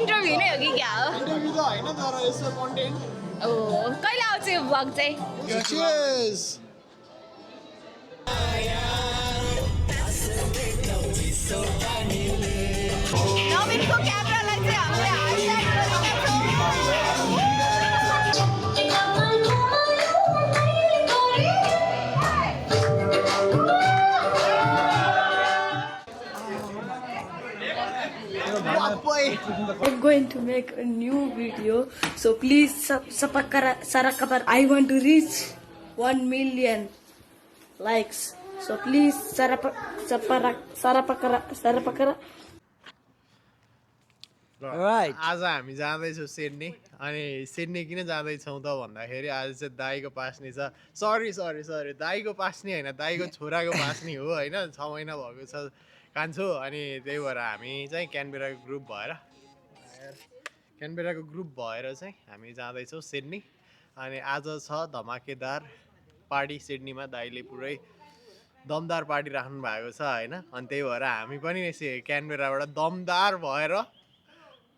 Interview नै हो कि क्या हो इन्टरभ्यू त होइन तर यसो कन्टेन्ट ओ कहिले आउँछ यो भ्लग चाहिँ Cheers! नवीनको क्यामेरालाई चाहिँ हामीले हाइलाइट गरेका I'm going to make a new video, so please subscribe. I want to reach 1 million likes, so please subscribe. Right. आज हामी जाँदैछौँ सिडनी अनि सिडनी किन जाँदैछौँ त भन्दाखेरि आज चाहिँ दाईको पास्नी छ सरी दाईको पास्नी होइन दाईको छोराको पास्नी हो होइन 6 महिना भएको छ कान्छो अनि त्यही भएर हामी चाहिँ क्यानबेराको ग्रुप भएर चाहिँ हामी जाँदैछौँ सिडनी अनि आज छ धमाकेदार पार्टी सिडनीमा दाईले पुरै दमदार पार्टी राख्नु भएको छ होइन अनि त्यही भएर हामी पनि क्यानबेराबाट दमदार भएर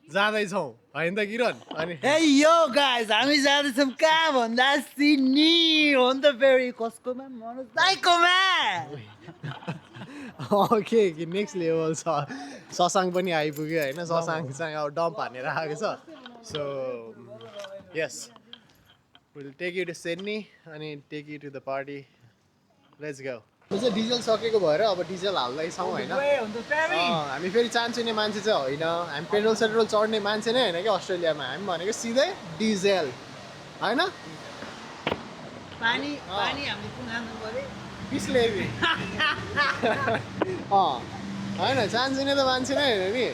जाँदैछौँ होइन त किरण अनि Hey yo guys, हामी जाँदैछौँ कहाँ भन्दा सिडनी हो नि त फेरि कसकोमा मनोज दाइकोमा ओके कि नेक्स्ट लेभल छ ससाङ पनि आइपुग्यो होइन ससाङ चाहिँ अब डम्प हानेर आएको छ so yes will take you to Sydney अनि take you to the party let's go चाहिँ डिजल सकेको भएर अब डिजल हाल्दैछौँ होइन हामी फेरि चान्चुने मान्छे चाहिँ होइन हामी पेट्रोल सेट्रोल चढ्ने मान्छे नै होइन कि अस्ट्रेलियामा हामी भनेको सिधै डिजेल होइन पानी हामीले कुन खानु पर्यो पिसले होइन चान्चुने त मान्छे नै होइन नि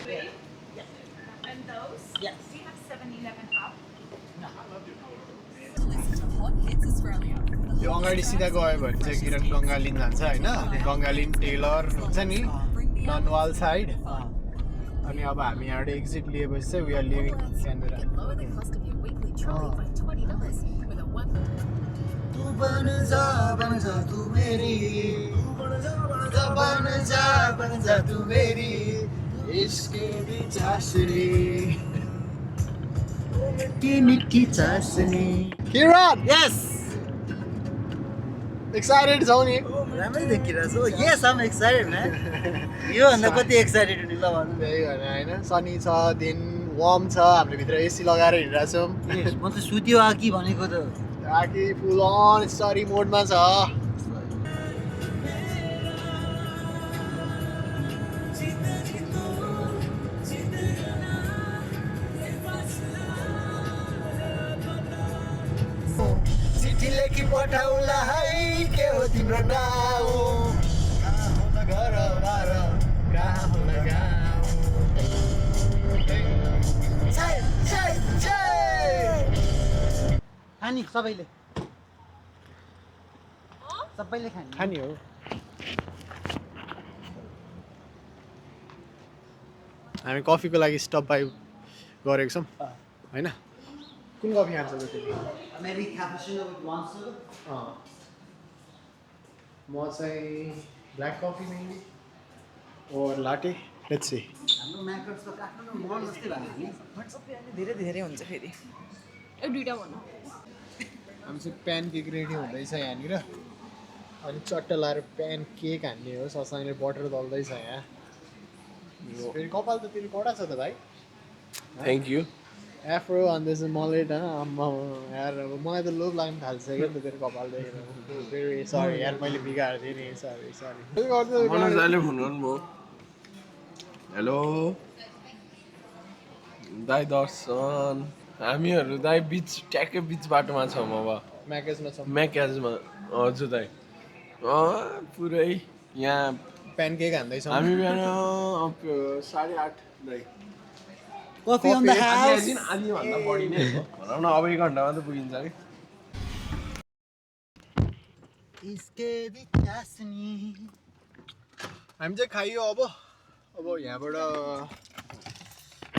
And those? Yes. Do you have 7-Eleven up? यो अगाडि सिधा गयो भने चाहिँ किरण गङ्गालिन जान्छ होइन गङ्गालिन टेलर हुन्छ नि ननवाल साइड अनि अब हामी यहाँबाट एक्जिट लिएपछि चाहिँ we are living Canberra Kiran Yes! Excited छौ नि राम्रै देखिरहेको छु Yes, I'm excited man. यो भन्दा कति एक्साइटेड हुने ल भन्नु त्यही भएर होइन सनी छ दिन वार्म छ हामीले भित्र एसी लगाएर हिँडिरहेछौँ म त सुत्यो आकी भनेको त आखि फुल अन स्टडी मोडमा छ चिठी लेखी पठाउला है के हो तिम्रो नाउँ कहाँ होला घर बार कहाँ होला गाउँ खानी सबैले खाने खाने हो हामी कफीको लागि स्टप बाई गरेको छौँ होइन कुन कफी खान्छ त तिमी American cappuccino with 1 sugar. म चाहिँ ब्ल्याक कफी मेबी और लाटे लेट्स सी हाम्रो म्याकर्स त आफ्नो मन जस्तै भयो नि धेरै धेरै हुन्छ फेरि ए दुईटा भन्नु हामी चाहिँ प्यान केक रेडी हुँदैछ यहाँनिर अनि चट्ट लाएर प्यान केक हान्ने हो ससाङले बटर दल्दैछ यहाँ फेरि कपाल त तेरो कडा छ त भाइ Thank you. एफ्रो अन्त मलेट यार अब मलाई त लोभ लाग्नु थालिसक्यो नि त तेरो कपाल देखेर फेरि सरी यार मैले बिगारेको थिएँ नि सरी मनोज दाइले फोन गर्नुभयो हेलो दाइ दर्शन हामीहरू दाइ बिच ट्याक्कै बिच बाटोमा छौँ अब म्याकेजमा छ म्याक्याजमा हजुर दाइ पुरै यहाँ प्यान केक हान्दैछौँ हामी बिहान 8:30 दाइ कफी अन द हाउस आधीभन्दा बढी नै हो भनौँ न अब 1 घन्टामा त पुगिन्छ कि हामी चाहिँ खाइयो अब यहाँबाट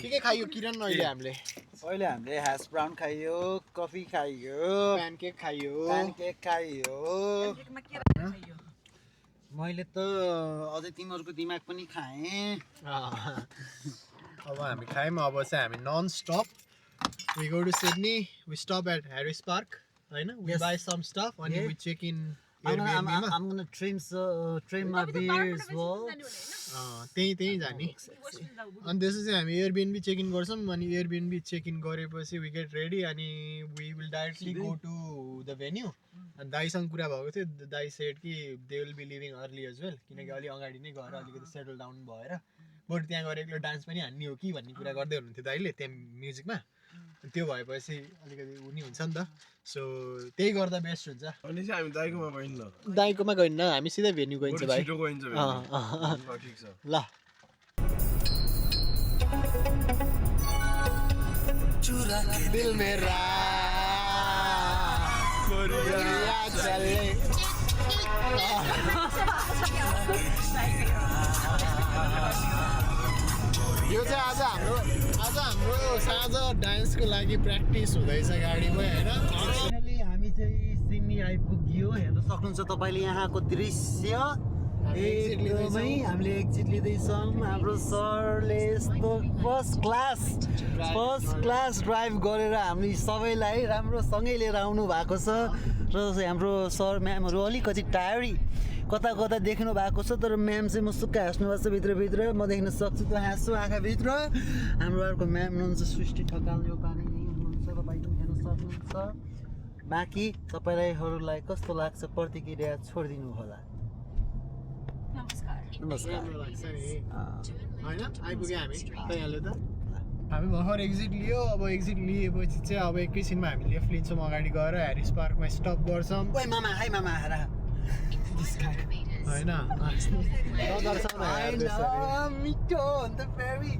के खाइयो किरण अहिले हामीले अहिले हामीले ह्यास ब्राउन खाइयो कफी खाइयो प्यान केक खाइयो मैले मैले त अझै तिमीहरूको दिमाग पनि खाएँ अब हामी खायौँ अब चाहिँ हामी non stop we go to Sydney, we stop at Harris Park, होइन? We Yes. buy some stuff and Yeah. we check in I'm Airbnb मा gonna train my beer as well. त्यही जाने अनि त्यसो चाहिँ हामी एयरबिएनबी चेक इन गर्छौँ अनि एयरबिएनबी चेक इन गरेपछि वी गेट रेडी अनि we will directly go to the venue अनि दाइसँग कुरा भएको थियो दाइ सेड कि they will be leaving early as well किनकि अलि अगाडि नै गएर अलिकति सेटल डाउन भएर बरु त्यहाँ गएर एक्लो डान्स पनि हान्ने हो कि भन्ने कुरा गर्दै हुनुहुन्थ्यो दाइले त्यहाँ म्युजिकमा त्यो भएपछि अलिकति उनी हुन्छ नि त सो त्यही गर्दा बेस्ट हुन्छ अनि चाहिँ हामी दाइकोमा गइन्न दाइकोमा गइन्न हामी सिधै भेन्यू गइन्छ भाइ छिटो गइन्छ अँ, ठिक छ ल दिल मेरा कोरिया चले यो चाहिँ आज हाम्रो साँझ डान्सको लागि प्र्याक्टिस हुँदैछ गाडीमै होइन फाइनली हामी चाहिँ सिडनी आइपुग्यो हेर्न सक्नुहुन्छ तपाईँले यहाँको दृश्य एकदमै हामीले एक्जिट लिँदैछौँ हाम्रो सरले यस्तो फर्स्ट क्लास ड्राइभ गरेर हामी सबैलाई राम्रोसँगै लिएर आउनु भएको छ र हाम्रो सर म्यामहरू अलिकति टायरी कता कता देख्नु भएको छ तर म्याम चाहिँ मुसुक्क हाँस्नु भएको छ भित्रभित्र म देख्न सक्छु त्यो हाँस्छु आँखाभित्र हाम्रो अर्को म्याम हुनुहुन्छ सृष्टि ठकाल यो पानी नै हुनुहुन्छ तपाईँ पनि हेर्न सक्नुहुन्छ बाँकी तपाईँलाई कस्तो लाग्छ प्रतिक्रिया छोडिदिनु होला नमस्कार होइन आइपुग्यो हामी तैँले त हामी भर्खर एक्जिट लियो अब एक्जिट लिएपछि चाहिँ अब एकैछिनमा हामी लेफ्ट लिन्छौँ अगाडि गएर ह्यारिस पार्कमा स्टप गर्छौँ ओइ मामा हाई मामा आएर होइन मिठो अन्त फेरि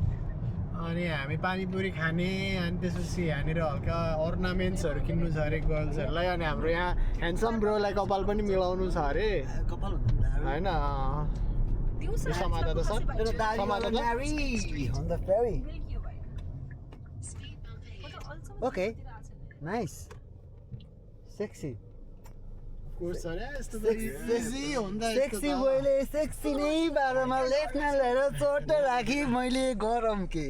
अनि हामी पानीपुरी खाने अनि त्यसपछि यहाँनिर हल्का अर्नामेन्ट्सहरू किन्नु छ अरे गर्ल्सहरूलाई अनि हाम्रो यहाँ ह्यान्डसम ब्रोलाई कपाल पनि मिलाउनु छ अरे कपाल होइन यो समाता त सर समाता त अन्त फेरि ओके नाइस सेक्सी सेक्सी मैले सेक्सी नै बाह्रमा लेफ्टमा लिएर चोट राखी मैले गरम के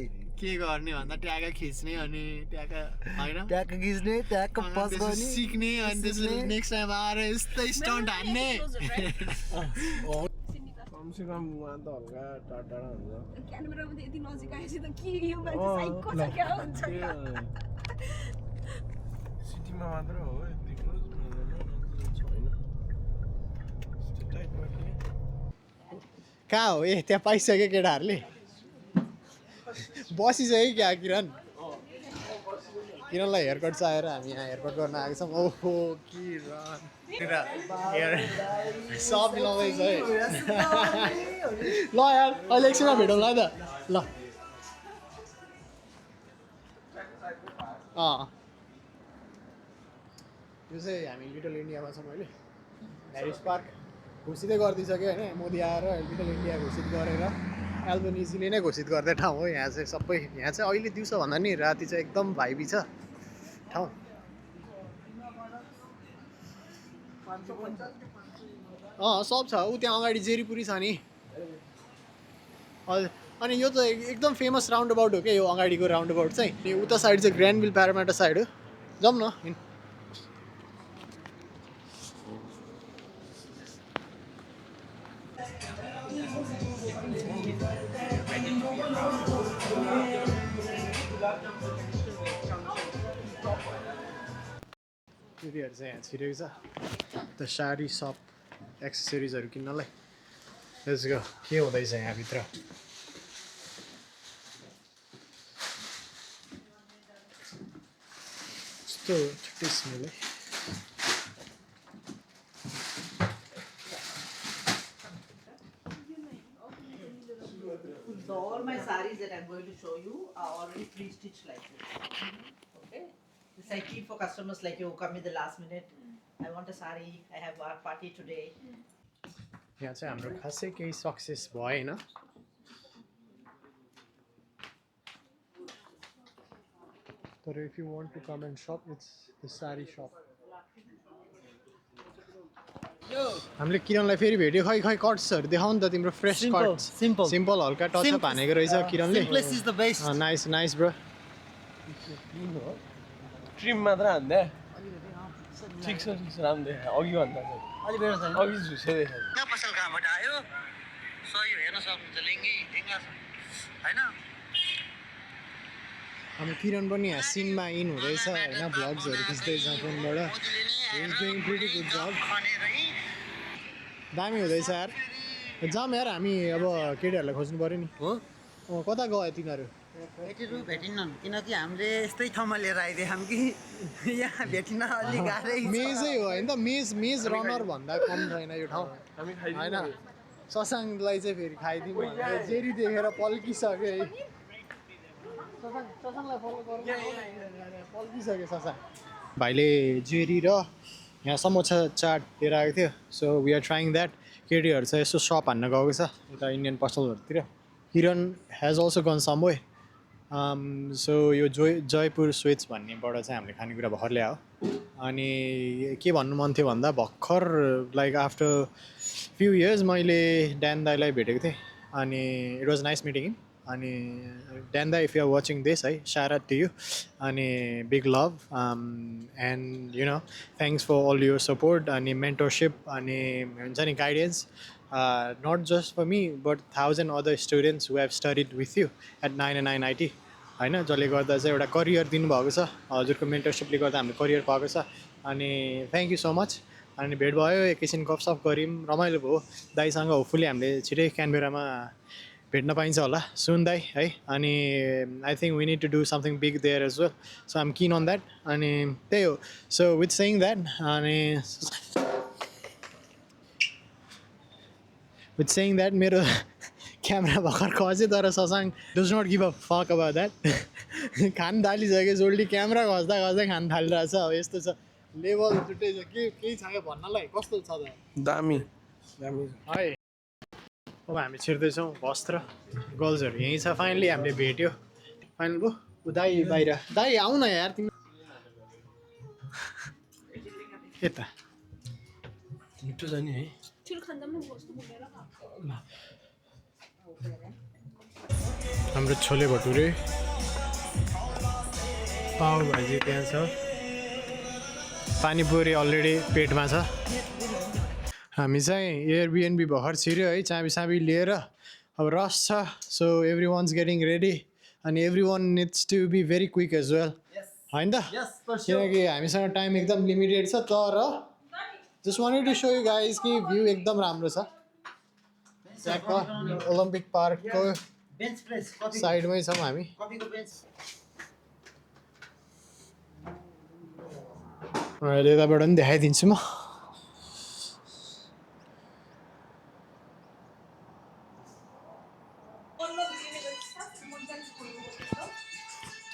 गर्ने भन्दा ट्याग खिच्ने अनि ट्याग होइन ट्याग खिच्ने ट्याग पस गर्ने सिक्ने अनि त्यसपछि नेक्स्ट टाइम आएर यस्तै स्टन्ट हान्ने कमसेकम उहाँ त हल्का टाढा हुन्छ क्यामेरामा त यति नजिक आएपछि त के यो मान्छे साइको छ क्या हुन्छ सिटीमा मात्र हो यति क्लोज छैन कहाँ हो ए त्यहाँ पाइसक्यो केटाहरूले बसिसक्यो क्या किरण किरणलाई हेयरकट चाहिएर हामी यहाँ हेयरकट गर्न आएको छौँ ओहो किरण सब मिलाउँदैछ है ल यार अहिले एकछिनमा भेटौँला है त ल यो चाहिँ हामी लिटल इन्डियामा छौँ अहिले ह्यारिस पार्क घोषितै गरिदिइसक्यो होइन मोदी आएर लिटल इन्डिया घोषित गरेर एल्बनिजीले नै घोषित गर्ने ठाउँ हो यहाँ चाहिँ सबै यहाँ चाहिँ अहिले दिउँसोभन्दा नि राति चाहिँ एकदम भाइबी छ ठाउँ सब छ ऊ त्यहाँ अगाडि जेरीपुरी छ नि हजुर अनि यो त एकदम फेमस राउन्ड अबाउट हो क्या यो अगाडिको राउन्ड अबाउट चाहिँ अनि उता साइड चाहिँ ग्रान्डविल प्यारामाटा साइड हो जाउँ न केटीहरू चाहिँ यहाँ छिरेको छ त साडी सप एक्सेसरिजहरू किन्नलाई लेट्स गो के हुँदैछ यहाँभित्र यस्तो छुट्टै स्मेल है So all my sarees that I'm going to show you are already pre-stitched like this. Okay? This I keep for customers like you who come in the last minute. I want a saree. I have a party today. यहाँ चाहिँ हाम्रो खासै केही success भएन तर if you want to come and sup it's the सारी sup हामीले किरणलाई फेरि भेट्यो खै खै कट्सहरू देखाउ नि त तिम्रो fresh Simple, cuts simple. Simple हल्का टचअप हानेको रहेछ किरणले Simplest is the best. Nice nice bro trim मात्र हान्दा ठिक छ राम्रो देखा अघि भन्दा चाहिँ अलि बेर छैन अघि झुसो देखा कहाँ पसल कहाँबाट आयो सही हेर्न सक्नुहुन्छ लिङ्गी ढिङ्गा छ होइन हाम्रो किरण पनि यहाँ सिनमा इन हुँदैछ होइन भ्लग्सहरू खिच्दैछ फोनबाट डुइङ प्रिटी गुड जब दामी हुँदैछ यार जाम यार हामी अब केटीहरूलाई खोज्नु पऱ्यो नि हो कता गयो तिनीहरू केटीहरू भेटिन्नन् किनकि हामीले यस्तै ठाउँमा लिएर आइदियौँ कि यहाँ भेटिन अलिक गाह्रै छ। मेजै हो होइन त मेज रनर भन्दा कम छैन यो ठाउँ हामी होइन ससाङलाई चाहिँ फेरि खाइदिउँ भनेर जेरी देखेर पल्किसक्यो है पल्किसक्यो ससाङ भाइले जेरी र यहाँ समोसा चाट लिएर आएको थियो so we are trying that केटीहरू चाहिँ यसो सप हान्न गएको छ यता इन्डियन पसलहरूतिर Kiran has also gone some way so यो जयपुर स्विट्स भन्नेबाट चाहिँ हामीले खानेकुरा भर्खर ल्यायो अनि के भन्नु मन थियो भन्दा भर्खर लाइक आफ्टर फ्यु इयर्स मैले ड्यान दाईलाई भेटेको थिएँ अनि it was nice meeting him अनि ड्यान दाई if you are watching this है साउट आउट टु यु अनि big love and you know thanks for all your support अनि मेन्टरसिप अनि हुन्छ नि guidance not just for me but 1,000 other students who have studied with you at 999 IT होइन जसले गर्दा चाहिँ एउटा करियर दिनुभएको छ हजुरको मेन्टरसिपले गर्दा हामीले करियर पाएको छ अनि थ्याङ्क यू सो मच अनि भेट भयो एकैछिन गफसफ गऱ्यौँ रमाइलो भयो दाईसँग होपफुली हामीले छिटै क्यानबेरामा भेट्न पाइन्छ होला सुन दाई है अनि I think we need to do something big there as well so I am keen on that अनि त्यही हो सो विथ सेइङ द्याट अनि With saying that, मेरो क्यामेरा भर्खर खस्यो तर Sasang does not give a fuck about that खान थालिसक्यो जोल्डी क्यामेरा खस्दा खस्दै खान थालिरहेछ अब यस्तो छ लेभल छुट्टै छ केही छ क्या भन्नलाई कस्तो छ त दामी दामी है अब हामी छिर्दैछौँ वस्त्र गर्ल्सहरू यहीँ छ फाइनली हामीले भेट्यो फाइनल भयो ऊ दाई बाहिर दाई आऊ न यार तिमी यता मिठो जाने है हाम्रो छोले भटुरे पाउ भाजी त्यहाँ छ पानीपुरी अलरेडी पेटमा छ हामी चाहिँ एयरबिएनबी भर्खर छिर्यो है चाबी साबी लिएर अब रस छ so everyone's getting ready अनि everyone needs to be very quick as well होइन त किनकि हामीसँग टाइम एकदम लिमिटेड छ तर just wanted to show you guys कि भ्यू एकदम राम्रो छ त्यहाँको ओलम्पिक पार्कको बेन्च प्रेस साइडमै छौँ हामी कफीको बेन्च अहिले यताबाट पनि देखाइदिन्छु म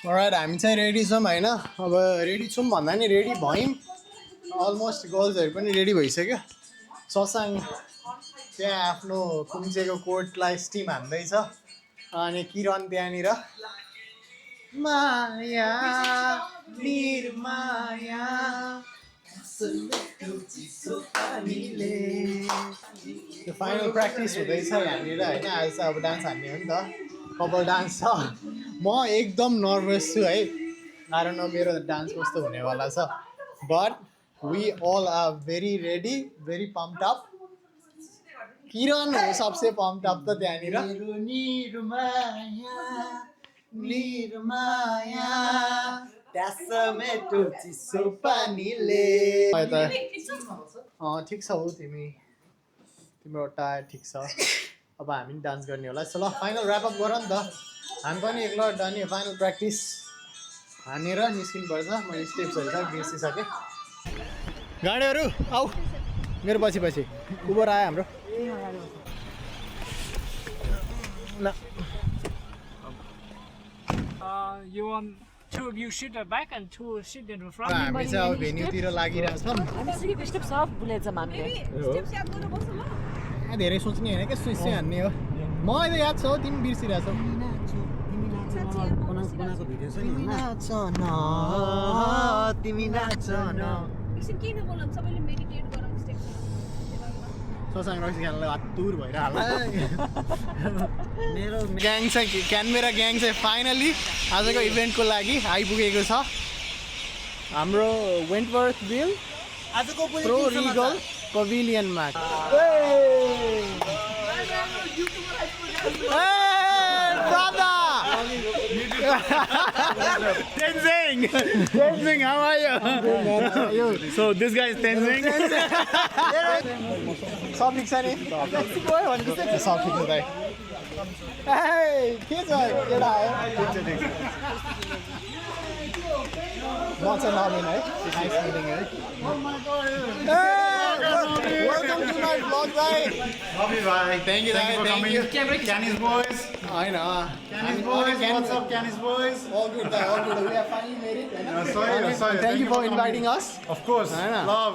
राइट हामी चाहिँ रेडी छौँ होइन अब रेडी छौँ भन्दा नि रेडी भयौँ अलमोस्ट गर्ल्सहरू पनि रेडी भइसक्यो ससाङ त्यहाँ आफ्नो कुम्चेको कोटलाई स्टिम हान्दैछ अनि किरण त्यहाँनिर माया निर्माया त्यो फाइनल प्र्याक्टिस हुँदैछ यहाँनिर होइन आज चाहिँ अब डान्स हान्ने हो नि त कपाल डान्स छ म एकदम नर्भस छु है कारण मेरो डान्स कस्तो हुनेवाला छ but we all are very ready very pumped up Kiran हो सबसे पम्प्ड अप त त्यहाँनिर ठिक छ हौ तिम्रो टायर ठिक छ अब हामी पनि डान्स गर्ने होला ल फाइनल ऱ्यापअप गर नि त हामी पनि एकलट अनि फाइनल प्र्याक्टिस हानेर निस्किनुपर्छ मैले स्टेप्सहरू सब बिर्सिसकेँ गाडीहरू आऊ मेरो पछि पछि उबर आयो हाम्रो ल You want two of you sit at back and two sit in the front? हामी चाहिँ अब भेन्यूतिर लागिरहेछौँ धेरै सोच्ने होइन क्या स्विच चाहिँ हान्ने हो मलाई त याद छ हौ तिमी बिर्सिरहेछौ बनाएको भिडियो छ नि ससाङ रक्सी खानलाई हत्तुर भएर हाल्ला मेरो ग्याङ चाहिँ क्यानबेरा ग्याङ चाहिँ फाइनली आजको इभेन्टको लागि आइपुगेको छ हाम्रो वेन्टवर्थ बिल आजको प्रो रिगल पभिलियनमा Tenzing, how are you? So this guy is Tenzing. सब ठिक छ नि सब ठिक छ दाइ के छ केटा आयो म चाहिँ नबिन है नाइस मिटिङ है वेलकम टु माई ब्लग भाइ Happy bye. थ्याङ्क यू दाइ थ्याङ्क यू Canis boys. होइन Canis boys. What's up, Canis boys? all good दाइ all good we are finally married हैन Sorry. thank you for inviting us Of course. हैन Love.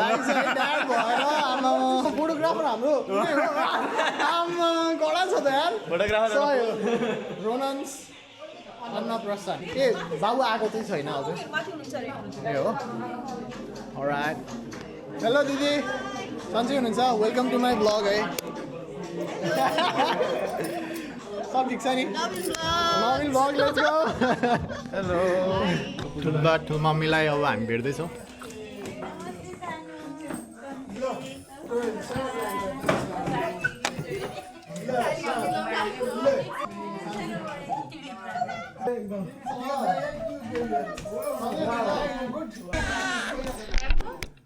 दाइ चाहिँ dad भएर आमा photographer हाम्रो आमा कडा छ त यार Photographer. रोनन्स अन्नप्रसाद ए बाबु आएको चाहिँ छैन हजुर ए हो अलराइट हेलो दिदी सन्चै हुनुहुन्छ वेलकम टु माई ब्लग है सब ठिक छ नि नवीन ब्लग लेट्स गो हेलो ठुल्बा ठुल मम्मीलाई अब हामी भेट्दैछौँ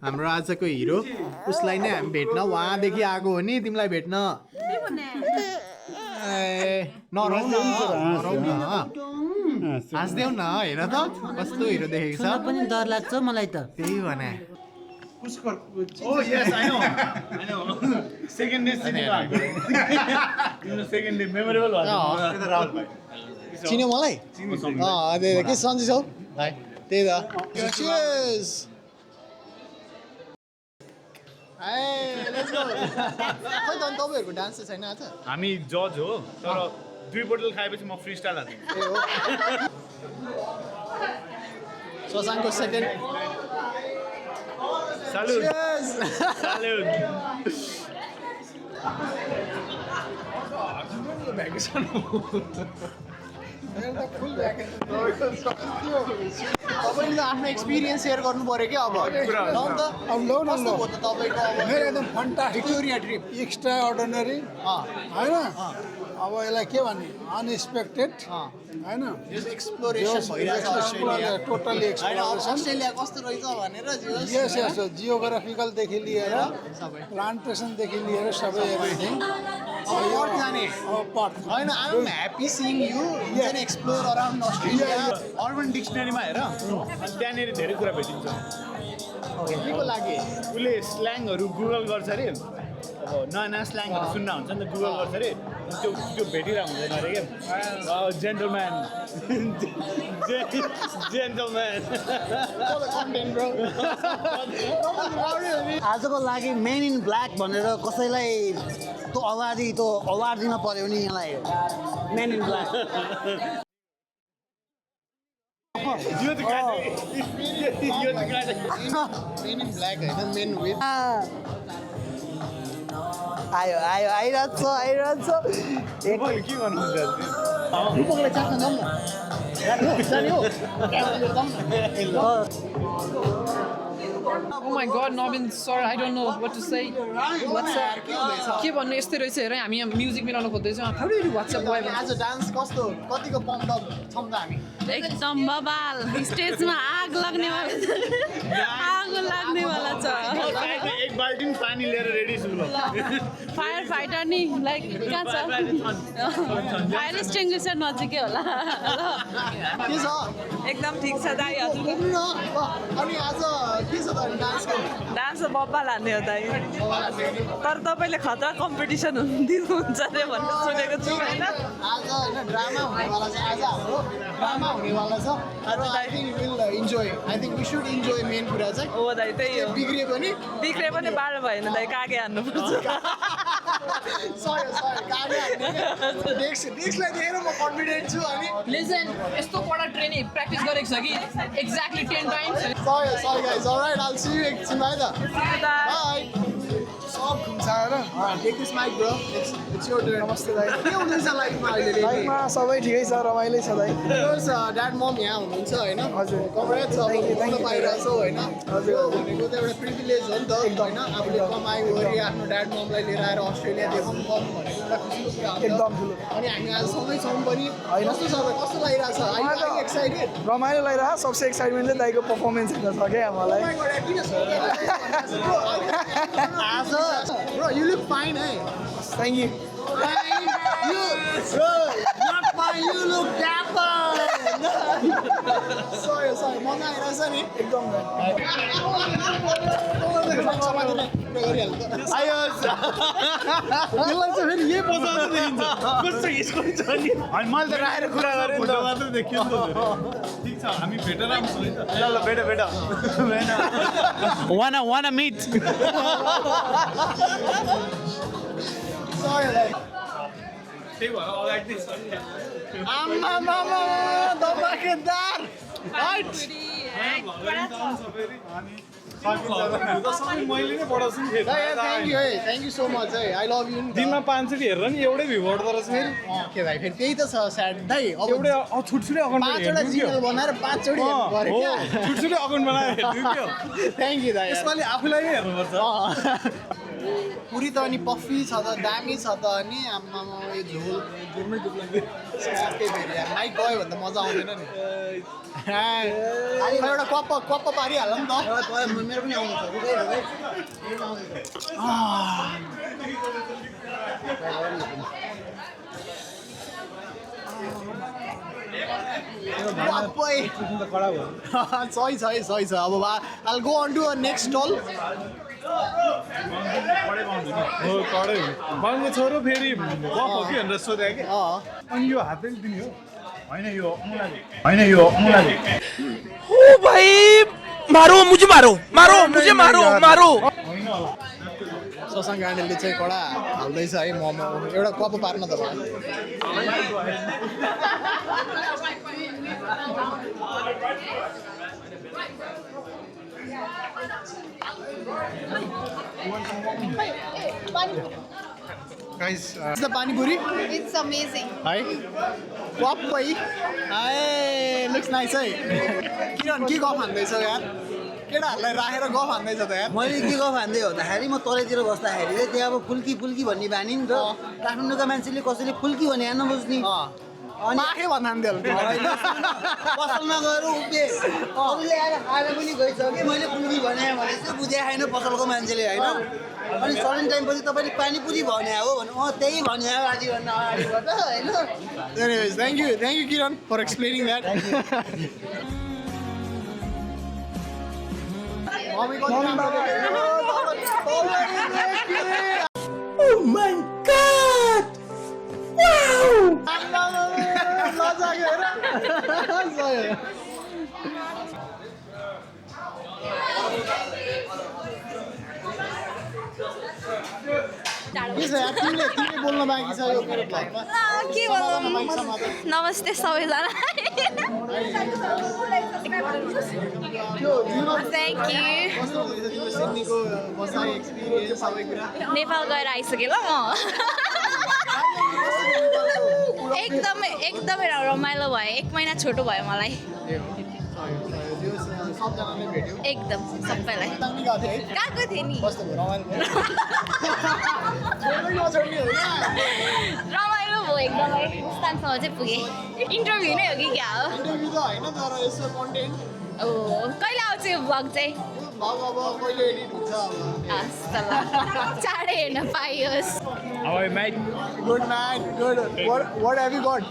हाम्रो आजको हिरो उसलाई नै हामी भेट्न उहाँदेखि आएको हो नि तिमीलाई भेट्न ए नरौ न हाँस्देऊ न हेर त कस्तो हिरो देखेको छ पनि डर लाग्छ मलाई त त्यही भने Oh yes, I know. Second day cinema. Second day memorable was. Rahul bhai. चिन्यो मलाई त्यही त के सन्चै छौ त्यही त Cheers! खै त अनि तपाईँहरूको डान्स चाहिँ छैन आज हामी जज हो तर 2 बोतल खाएपछि म फ्री स्टाइल हाल्छु ए हो शशाङ्कको सेकेन्ड Salute. Cheers! Salute. तपाईँले त आफ्नो एक्सपिरियन्स सेयर गर्नु पऱ्यो क्या अब कस्तो भयो त तपाईँको मेरो एकदम fantastic Victoria trip extra ordinary होइन अब यसलाई के भन्ने अनएक्सपेक्टेड होइन एक्सप्लोरेसन भइरहेछ अस्ट्रेलिया टोटली एक्सप्लोरेसन अस्ट्रेलिया कस्तो रहेछ भनेर यस यस जियोग्राफिकलदेखि लिएर प्लान्टेसनदेखि लिएर सबै एभ्रिथिङ अब जाने अब पर्थ होइन I am happy seeing you can explore around Australia urban डिक्सनरीमा हेर अनि त्यहाँनिर धेरै कुरा भेटिन्छ के को लागि उसले स्ल्याङहरू गुगल गर्छ अरे अब नयाँ नयाँ स्ल्याङहरू सुन्न हुन्छ नि त गुगल गर्छ अरे त्यो भेटिरहेको हुँदैन अरे क्या जेन्टलम्यान जेन्टलम्यान कन्टेन्ट ब्रो आजको लागि मेन इन ब्ल्याक भनेर कसैलाई त्यो अवार्ड दिन पर्यो नि यसलाई मेन इन ब्ल्याक यो त काट्यो यो त काट्यो मेन इन ब्ल्याक होइन मेन विथ आइरहेछ के गर्नुहुन्छ रूपकलाई चाख्न जाउँ न जाने हो Oh my god, Navin, sorry, I don't know what to say. What's up? के भन्नु यस्तै रहेछ हेर हामी यहाँ म्युजिक मिलाउन खोज्दैछौँ How do you do WhatsApp boy? आज डान्स कस्तो कतिको पम्प अप छौँ त हामी एकदम बबाल स्टेजमा आग लाग्नेवाला छ एक बाल्टिन पानी लिएर रेडी छु ल फायर फाइटर नि लाइक कहाँ छ फायर एक्सटिङ्ग्विसर नजिकै होला के छ एकदम ठिक छ दाइ हजुर घुम्नु न अनि आज के छ त डान्सको डान्स बब्बा लाने हो दाइ तर तपाईँले खतरा कम्पिटिसन दिनुहुन्छ अरे भन्ने सुनेको छु होइन आज होइन ड्रामा हुनेवाला छ आज हाम्रो ड्रामा हुनेवाला छ र I think will enjoy I think we should enjoy main कुरा चाहिँ हो दाइ त्यही हो बिग्रियो पनि बिग्रे पनि बाह्र भएन दाइ कागे हान्नुपर्छ सरी कागे डेस्कलाई देखेर म कन्फिडेन्ट छु अनि Listen, यस्तो कडा ट्रेनिङ प्र्याक्टिस गरेको छ कि exactly 10 times. Sorry guys alright I'll see you एकछिन है त बाई सब घुम्छ आएर Take this mic, bro. It's your turn. नमस्ते दाइ के हुँदैछ लाइफमा अहिले लाइफमा सबै ठिकै छ रमाइलै छ दाइ ड्याड मम यहाँ हुनुहुन्छ होइन हजुर। कङ्ग्रेट्स अब पाउन पाइरहेछौ होइन हजुर। यो भनेको त एउटा प्रिभिलेज हो नि त होइन आफूले कमाइ गरी आफ्नो ड्याड ममलाई लिएर आएर अस्ट्रेलिया देखाउनु पाउनु भनेको एउटा खुसीको कुरा हो नि त। एकदम ठुलो अनि हामी आज सँगै छौँ पनि कस्तो छ त कस्तो लागिरहेछ आई एक्साइटेड रमाइलो लागिरहेको सबसे एक्साइटमेन्ट चाहिँ दाइको पर्फर्मेन्स हेर्न छ क्या मलाई आज bro you look fine hey thank you fine you bro not fine you look dapper sorry मजा आइरहेछ नि एकदम आयो त्यसलाई चाहिँ फेरि यही बजाउँदै देखिन्छ कस्तो हिस्कुन्छ नि अनि मैले त राखेर कुरा गरेँ नि त मात्र देखियो नि त ठिक छ हामी भेटेर आउँछौँ है त ल भेट wanna meet त्यही भएर अगाडि आमा दबाकेदार राइट मैले नै पढाउँछु नि थ्याङ्क यू सो मच है आई लभ यु दिनमा 5 चोटि हेरेर नि एउटै भ्यू बढ्दो रहेछ फेरि के भाइ फेरि त्यही त छ स्याड दाइ अब एउटै छुटछुटै अकाउन्ट 5वटा जिमेल बनाएर 5 चोटि हेर्नु पर्यो क्या छुटछुटै अकाउन्ट बनाएर हेर्नु क्या थ्याङ्क यू दाइ यसपालि आफूलाई नै हेर्नुपर्छ पुरी त अनि पफी छ त दामी छ त अनि आम्मामा यो झोलमै दुख लाग्यो साथै फेरि यार माइक गयो भने त मजा आउँदैन नि एउटा कप्प पारिहाल नि त मेरो पनि आउनु छ सही छ अब I'll go on to a next stall बाङ्गो छोरो फेरि गफ हो कि भनेर सोधेँ कि अनि यो हातै दिने हो होइन यो औँलाले ओ भाई मारो मुझे मारो होइन होला ससाङ गाण्डेलले चाहिँ कडा हाल्दैछ है मोमो एउटा कप पार्न त Guys, is the pani puri? It's amazing. Hi. Wapai. Hi, looks nice है किरण के गफ हान्दैछौ यार केटाहरूलाई राखेर गफ हान्दैछ त यार मैले के गफ हान्दै भन्दाखेरि म तलैतिर बस्दाखेरि चाहिँ त्यहाँ अब फुल्की भन्ने बानी नि त काठमाडौँका मान्छेले कसैले फुल्की भने यहाँ नबुझ्ने अनि माखे भन्नान्थ्यो पसलमा गएर उभिए अरूले आएर खाएर पनि गइसक्यो कि मैले फुल्की भने चाहिँ बुझे खाएन पसलको मान्छेले होइन अनि सडन टाइम पछि तपाईँले पानीपुरी भने हो भने त्यही भने आधी भन्दा अगाडिबाट होइन Anyways, thank you Kiran for explaining that. Oh my god! Wow! तिमीले बोल्न बाँकी छ यो मेरो ब्लगमा के भन्नु नमस्ते सबैजना थ्याङ्क यू सिडनीको बसाइ एक्सपिरियन्स सबै कुरा नेपाल गएर आइसकेँ ल म एकदमै रमाइलो भयो 1 महिना छोटो भयो मलाई सबजनाले भेट्यो एकदम सबैलाई गएको थिएँ नि रमाइलो भयो एकदमै मुस्ताङसम्म चाहिँ पुगेँ इन्टरभ्यू नै हो कि क्या हो इन्टरभ्यु त होइन तर यसो कन्टेन्ट कहिले आउँछ यो भ्लग चाहिँ भ्लग अब कहिले एडिट हुन्छ अब हस् त ल चाँडै हेर्न पाइयोस् Alright, mate. Good night. Good. What have you got?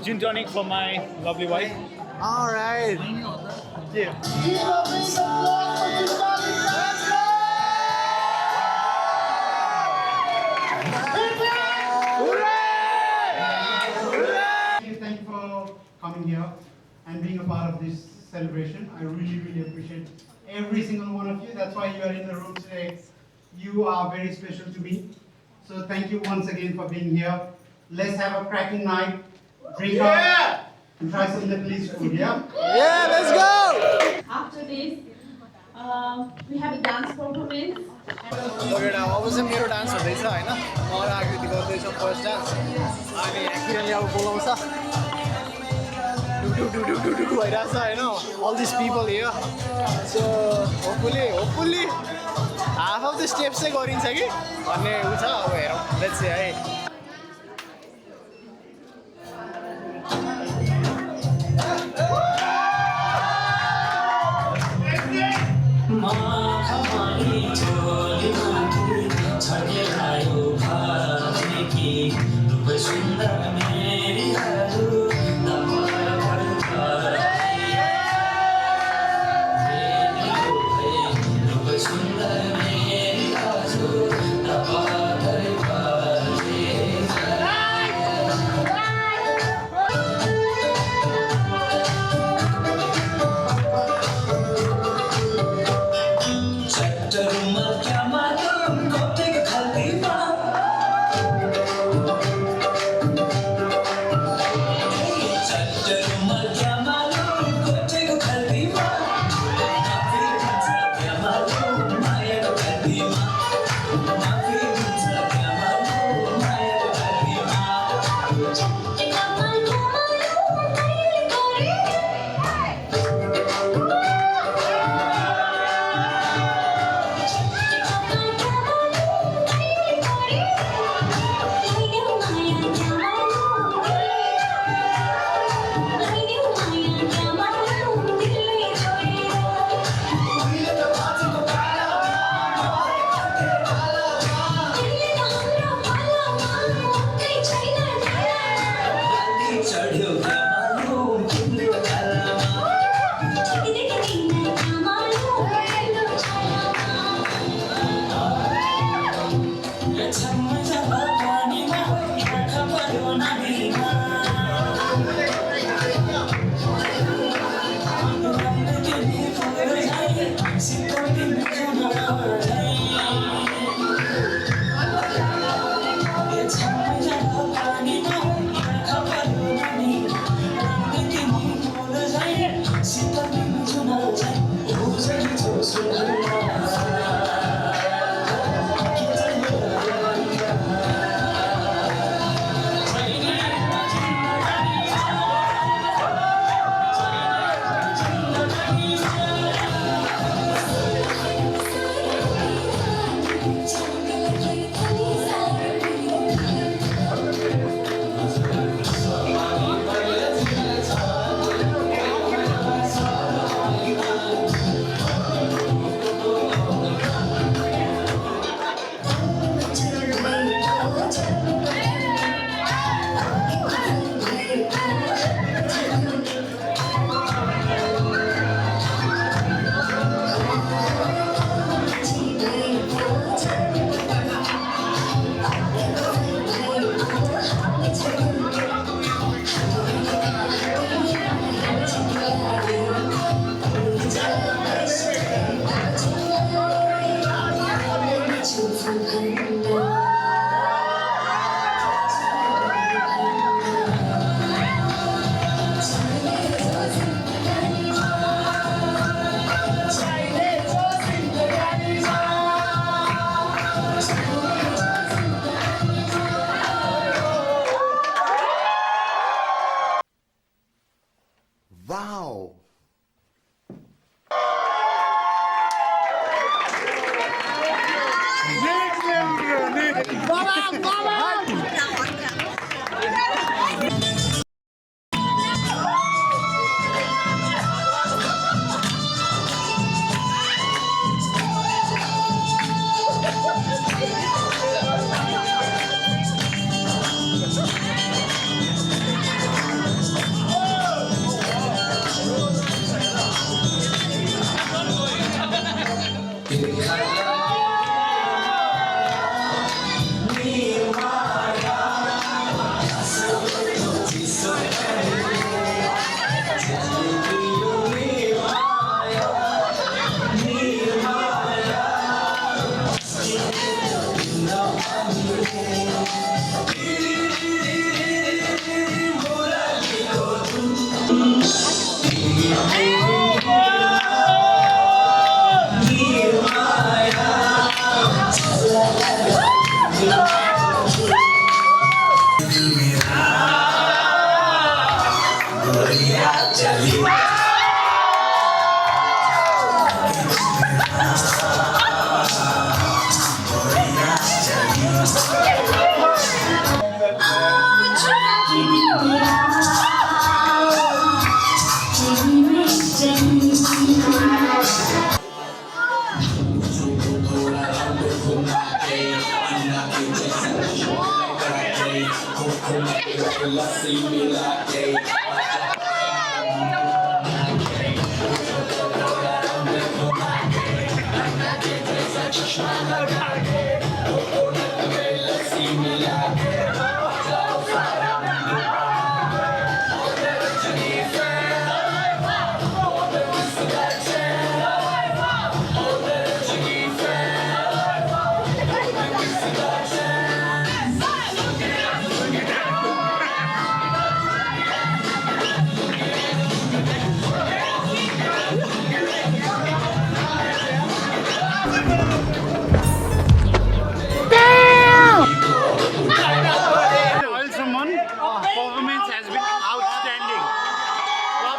Gin tonic for my lovely wife. All right. Yeah. Thank you for coming here and being a part of this celebration. I really, really appreciate every single one of you. That's why you are in the room today. You are very special to me. So thank you once again for being here. Let's have a cracking night. Drink up and try some Nepalese food, yeah? Yeah, let's go! After this, we have a dance performance. एउटा अब चाहिँ मेरो dance हुँदैछ होइन म र आकृति गर्दैछ फर्स्ट डान्स अनि किरणले अब बोलाउँछ डुडु भइरहेछ होइन all this people here so hopefully half of the steps चाहिँ गरिन्छ कि भन्ने उ छ अब हेरौँ लेट्स सी है Wow!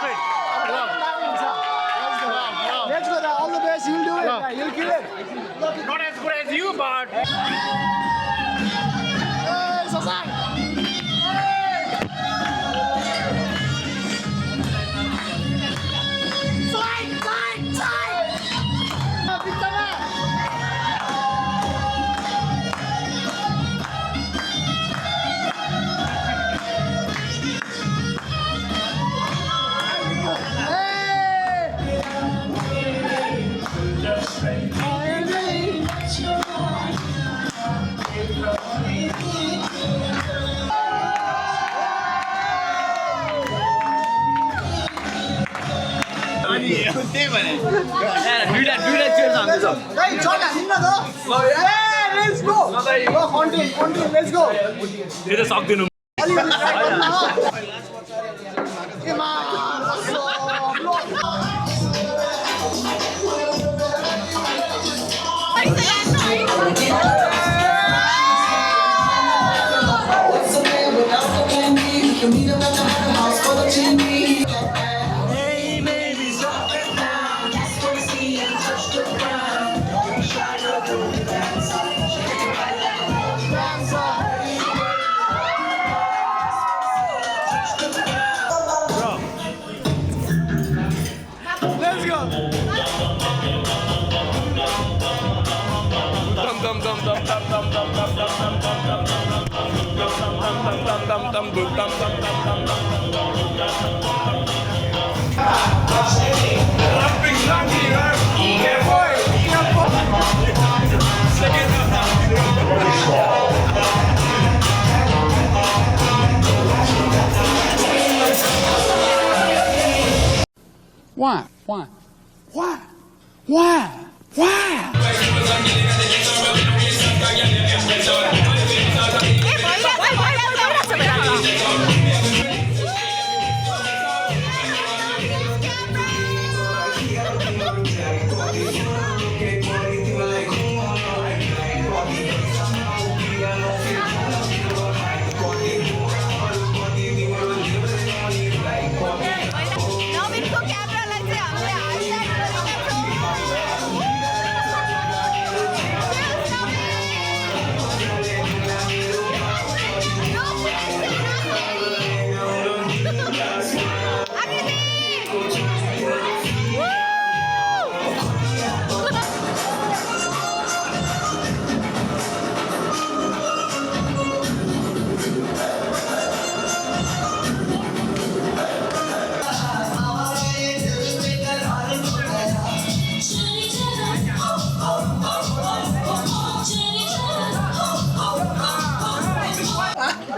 perfect. Let's go. All the best. You'll do it. You'll kill it. Not as good as you, but Hey, Sasang. त्यही भने दुईटा चेयर छ हाम्रो Let's go. Continue. Let's go. त्यो त सक्दिनु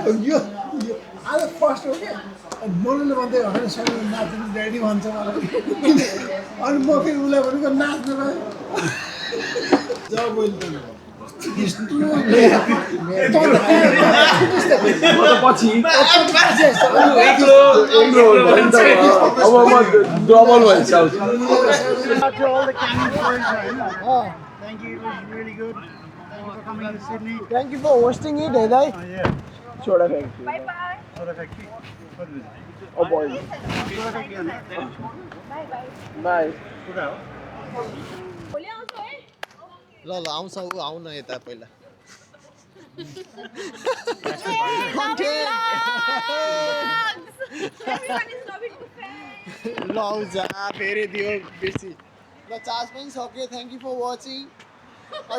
यो आज फर्स्ट हो क्या मोलले भन्दै होइन सबै नाच्नु ड्याडी भन्छ मलाई अनि म फेरि उसलाई भनेको नाच्नु जब मैले Thank you, it was really good. Thank you for coming to Sydney. Thank you for hosting it, Hedai. Yeah. Soda factory. Bye bye. Soda factory. What is it? Oh boy. Soda factory. Bye bye. Bye. Soda. भोलि आउँछु है ल आउँछ ऊ आउन यता पहिला ल आउँछ फेरि दियो बेसी ल चार्ज पनि सक्यो थ्याङ्क यू फर वाचिङ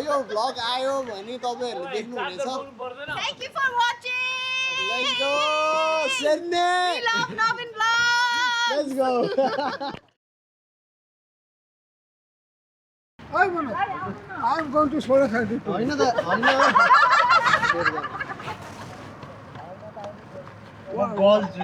यो भ्लग आयो भने तपाईँहरूले देख्नुहुनेछ Thank you for watching. Let's go Sydney. We love Navin Vlogs. Let's go. I'm going to Soda Factory. होइन त होइन What balls